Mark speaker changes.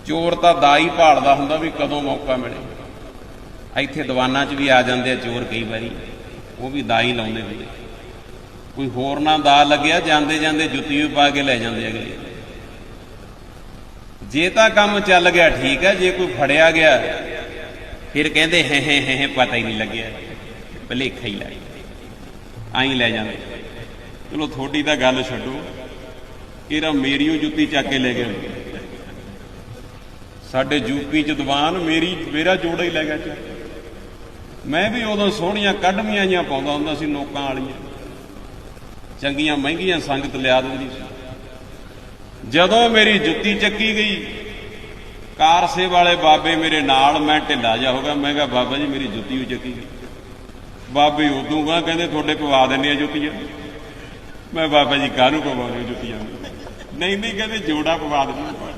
Speaker 1: ਚੋਰ ਤਾਂ ਦਾ ਹੀ ਭਾਲਦਾ ਹੁੰਦਾ ਵੀ ਕਦੋਂ ਮੌਕਾ ਮਿਲੇ। ਇੱਥੇ ਦੀਵਾਨਾਂ 'ਚ ਵੀ ਆ ਜਾਂਦੇ ਆ ਚੋਰ ਕਈ ਵਾਰੀ, ਉਹ ਵੀ ਦਾ ਹੀ ਲਾਉਂਦੇ ਹੁੰਦੇ। ਕੋਈ ਹੋਰ ਨਾ ਦਾ ਲੱਗਿਆ, ਜਾਂਦੇ ਜਾਂਦੇ ਜੁੱਤੀ ਵੀ ਪਾ ਕੇ ਲੈ ਜਾਂਦੇ ਅਗਲੇ। ਜੇ ਤਾਂ ਕੰਮ ਚੱਲ ਗਿਆ ਠੀਕ ਹੈ, ਜੇ ਕੋਈ ਫੜਿਆ ਗਿਆ ਫਿਰ ਕਹਿੰਦੇ ਹੈ ਪਤਾ ਹੀ ਨਹੀਂ ਲੱਗਿਆ, ਭੁਲੇਖਾ ਹੀ ਲੱਗ ਗਿਆ, ਆਈ ਲੈ ਜਾਂਦੇ। ਚਲੋ ਤੁਹਾਡੀ ਤਾਂ ਗੱਲ ਛੱਡੋ, ਇਹਦਾ ਮੇਰੀ ਉਹ ਜੁੱਤੀ ਚੱਕ ਕੇ ਲੈ ਗਏ। ਸਾਡੇ ਯੂਪੀ 'ਚ ਦੀਵਾਨ ਮੇਰਾ ਜੋੜਾ ਹੀ ਲੈ ਗਿਆ ਚੱਕ। ਮੈਂ ਵੀ ਉਦੋਂ ਸੋਹਣੀਆਂ ਕੱਢਵੀਆਂ ਜਿਹੀਆਂ ਪਾਉਂਦਾ ਹੁੰਦਾ ਸੀ, ਨੋਕਾਂ ਵਾਲੀਆਂ, ਚੰਗੀਆਂ ਮਹਿੰਗੀਆਂ ਸੰਗਤ ਲਿਆ ਦਿੰਦੀ ਸੀ। ਜਦੋਂ ਮੇਰੀ ਜੁੱਤੀ ਚੱਕੀ ਗਈ, ਕਾਰਸੇ ਵਾਲੇ ਬਾਬੇ ਮੇਰੇ ਨਾਲ, ਮੈਂ ਢਿੱਲਾ ਜਾ ਹੋ ਗਿਆ। ਮੈਂ ਕਿਹਾ ਬਾਬਾ ਜੀ ਮੇਰੀ ਜੁੱਤੀ ਵੀ ਚੱਕੀ ਗਈ। ਬਾਬੇ ਉਦੋਂ ਗਾ ਕਹਿੰਦੇ ਤੁਹਾਡੇ ਪਵਾ ਦਿੰਦੇ ਆ ਜੁੱਤੀਆਂ। ਮੈਂ ਬਾਬਾ ਜੀ ਕਾਹਨੂੰ ਪਵਾਉਂਦੇ ਜੁੱਤੀਆਂ? ਨਹੀਂ ਕਹਿੰਦੇ ਜੋੜਾ ਪਵਾ ਦਿੰਦੇ।